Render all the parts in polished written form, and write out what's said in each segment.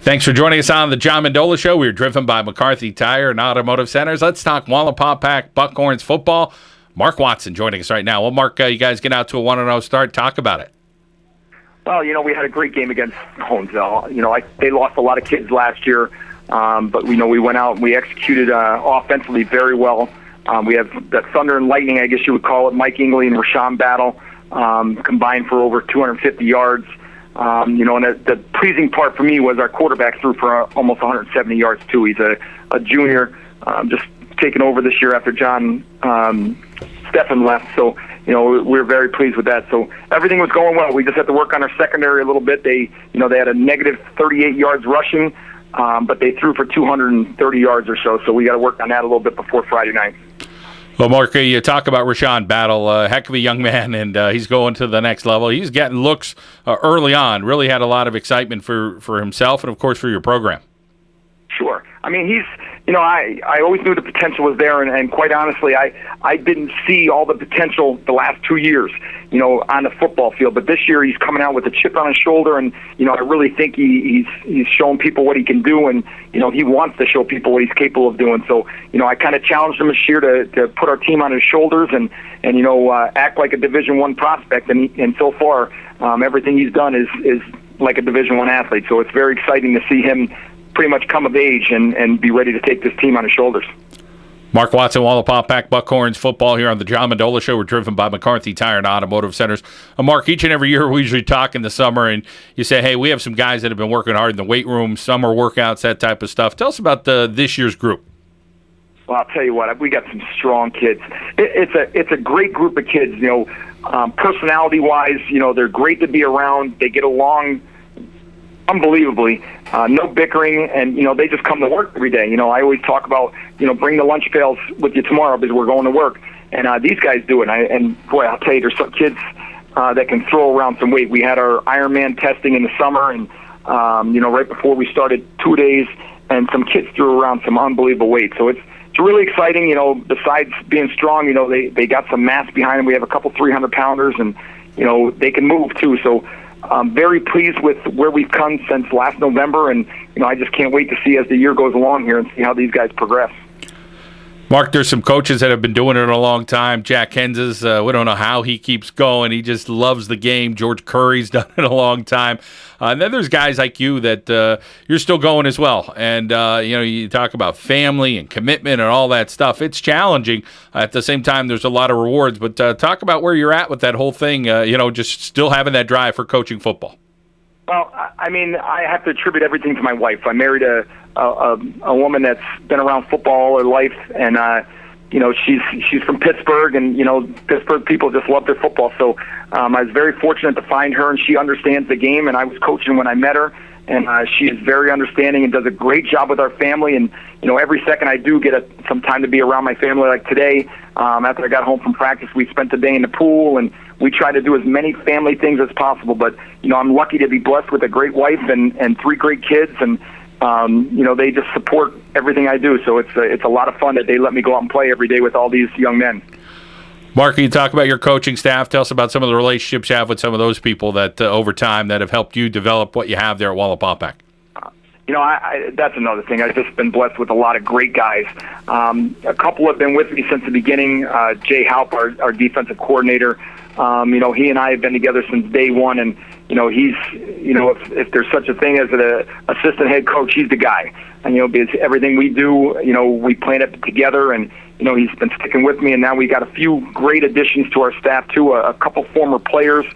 Thanks for joining us on the John Mendola Show. We're driven by McCarthy Tire and Automotive Centers. Let's talk Wallenpaupack Buckhorns football. Mark Watson joining us right now. Well, Mark, you guys get out to a 1-0 start. Talk about it. Well, we had a great game against Honesdale. They lost a lot of kids last year, but we went out and we executed offensively very well. We have that thunder and lightning, I guess you would call it, Mike Ingley and Rashawn Battle, combined for over 250 yards. And the pleasing part for me was our quarterback threw for almost 170 yards, too. He's a junior, just taking over this year after John Steffen left. So, we're very pleased with that. So everything was going well. We just had to work on our secondary a little bit. They had a negative 38 yards rushing, but they threw for 230 yards or so. So we got to work on that a little bit before Friday night. Well, Mark, you talk about Rashawn Battle, a heck of a young man, and he's going to the next level. He's getting looks early on. Really had a lot of excitement for himself and, of course, for your program. Sure. I mean, he's, I always knew the potential was there, and quite honestly, I didn't see all the potential the last 2 years, on the football field. But this year, he's coming out with a chip on his shoulder, and, I really think he's showing people what he can do, and, he wants to show people what he's capable of doing. So, I kind of challenged him this year to put our team on his shoulders and act like a Division I prospect, and so far, everything he's done is like a Division I athlete. So it's very exciting to see him pretty much come of age and be ready to take this team on his shoulders. Mark Watson, Wallenpaupack Buckhorns football here on the John Mendola Show. We're driven by McCarthy Tire and Automotive Centers. Mark, each and every year we usually talk in the summer, and you say, hey, we have some guys that have been working hard in the weight room, summer workouts, that type of stuff. Tell us about this year's group. Well, I'll tell you what, we got some strong kids. It's a great group of kids. Personality-wise, they're great to be around. They get along unbelievably, no bickering, and they just come to work every day. I always talk about bring the lunch pails with you tomorrow because we're going to work, and these guys do it. And boy, I'll tell you, there's some kids that can throw around some weight. We had our Ironman testing in the summer, and right before we started 2 days, and some kids threw around some unbelievable weight. So it's really exciting. Besides being strong, they got some mass behind them. We have a couple 300-pounders, and they can move too. So I'm very pleased with where we've come since last November, and I just can't wait to see as the year goes along here and see how these guys progress. Mark, there's some coaches that have been doing it a long time. Jack Henzes, we don't know how he keeps going. He just loves the game. George Curry's done it a long time. And then there's guys like you that you're still going as well. And, you talk about family and commitment and all that stuff. It's challenging. At the same time, there's a lot of rewards. But talk about where you're at with that whole thing, just still having that drive for coaching football. Well, I have to attribute everything to my wife. I married a woman that's been around football all her life, and she's from Pittsburgh, and Pittsburgh people just love their football. So I was very fortunate to find her, and she understands the game. And I was coaching when I met her, and she is very understanding and does a great job with our family. And every second I do get some time to be around my family, like today. After I got home from practice, we spent the day in the pool, and we try to do as many family things as possible. But I'm lucky to be blessed with a great wife and 3 great kids, and they just support everything I do. So it's a lot of fun that they let me go out and play every day with all these young men. Mark, can you talk about your coaching staff? Tell us about some of the relationships you have with some of those people that over time that have helped you develop what you have there at Wallenpaupack. That's another thing. I've just been blessed with a lot of great guys. A couple have been with me since the beginning. Jay Halp, our defensive coordinator, he and I have been together since day one, and he's, if there's such a thing as an assistant head coach, he's the guy. And because everything we do, we plan it together, and he's been sticking with me. And now we got a few great additions to our staff too. A couple former players.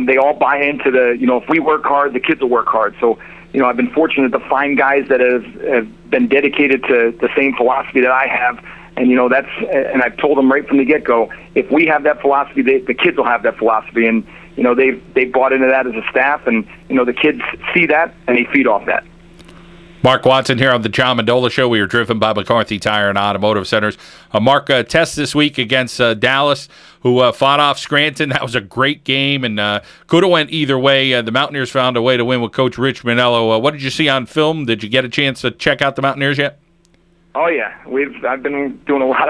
They all buy into if we work hard, the kids will work hard. So. I've been fortunate to find guys that have been dedicated to the same philosophy that I have, and and I've told them right from the get-go, if we have that philosophy, the kids will have that philosophy, and they've bought into that as a staff, and the kids see that and they feed off that. Mark Watson here on the John Mendola Show. We are driven by McCarthy Tire and Automotive Centers. Mark, test this week against Dallas, who fought off Scranton. That was a great game, and could have went either way. The Mountaineers found a way to win with Coach Rich Manello. What did you see on film? Did you get a chance to check out the Mountaineers yet? Oh yeah, I've been doing a lot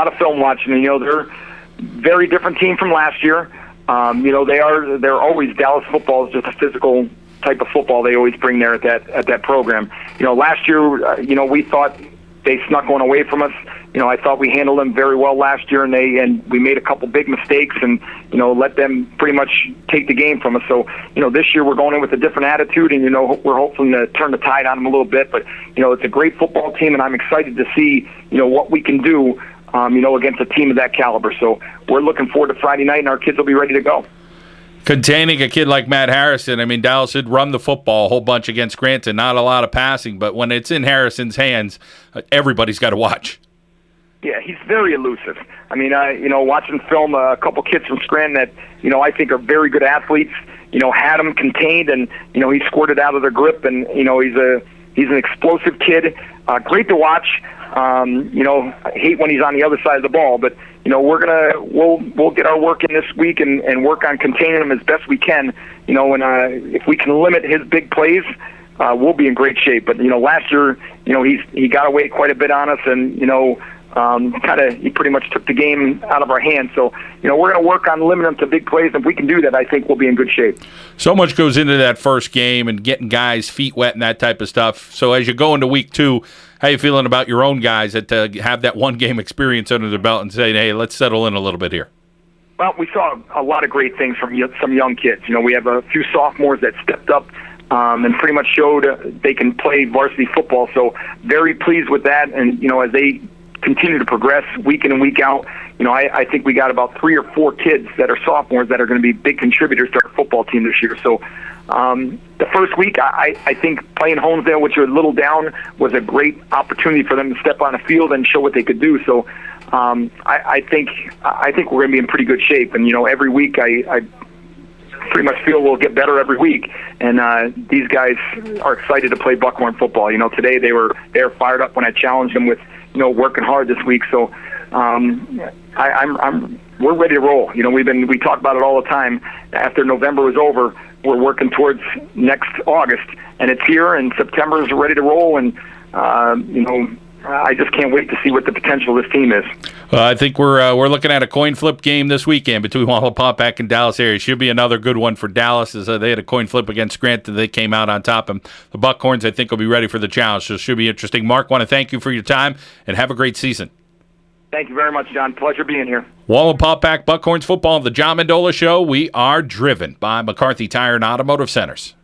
of film watching. And, they're a very different team from last year. They're always Dallas football is just a physical type of football they always bring there at that program. Last year, we thought they snuck one away from us. I thought we handled them very well last year, and we made a couple big mistakes and let them pretty much take the game from us. So this year we're going in with a different attitude, and we're hoping to turn the tide on them a little bit. But it's a great football team, and I'm excited to see what we can do against a team of that caliber. So we're looking forward to Friday night, and our kids will be ready to go. Containing a kid like Matt Harrison, I mean, Dallas did run the football a whole bunch against Scranton, not a lot of passing, but when it's in Harrison's hands, everybody's got to watch. Yeah, he's very elusive. I mean, watching film, a couple kids from Scranton that, I think are very good athletes, had him contained, and, he squirted out of their grip, and, he's an explosive kid, great to watch. I hate when he's on the other side of the ball, but we'll get our work in this week and work on containing him as best we can. And if we can limit his big plays, we'll be in great shape. But last year, he got away quite a bit on us, and he pretty much took the game out of our hands. So we're going to work on limiting him to big plays. If we can do that, I think we'll be in good shape. So much goes into that first game and getting guys' feet wet and that type of stuff. So as you go into week 2, how you feeling about your own guys that have that one-game experience under their belt and saying, hey, let's settle in a little bit here? Well, we saw a lot of great things from some young kids. We have a few sophomores that stepped up and pretty much showed they can play varsity football. So very pleased with that. And, as they continue to progress week in and week out, I think we got about 3 or 4 kids that are sophomores that are going to be big contributors to our football team this year. So the first week, I think playing Honesdale, which was a little down, was a great opportunity for them to step on the field and show what they could do. So I think we're going to be in pretty good shape. And every week I pretty much feel we'll get better every week. And these guys are excited to play Buckhorn football. Today they were fired up when I challenged them with working hard this week. So we're ready to roll. We talk about it all the time. After November was over, we're working towards next August, and it's here, and September is ready to roll. And I just can't wait to see what the potential of this team is. I think we're looking at a coin flip game this weekend between Wallenpaupack and Dallas area. Should be another good one for Dallas, as they had a coin flip against Scranton. They came out on top, and the Buckhorns, I think, will be ready for the challenge. So it should be interesting. Mark, want to thank you for your time, and have a great season. Thank you very much, John. Pleasure being here. Wallenpaupack Buckhorns football, the John Mendola Show. We are driven by McCarthy Tire and Automotive Centers.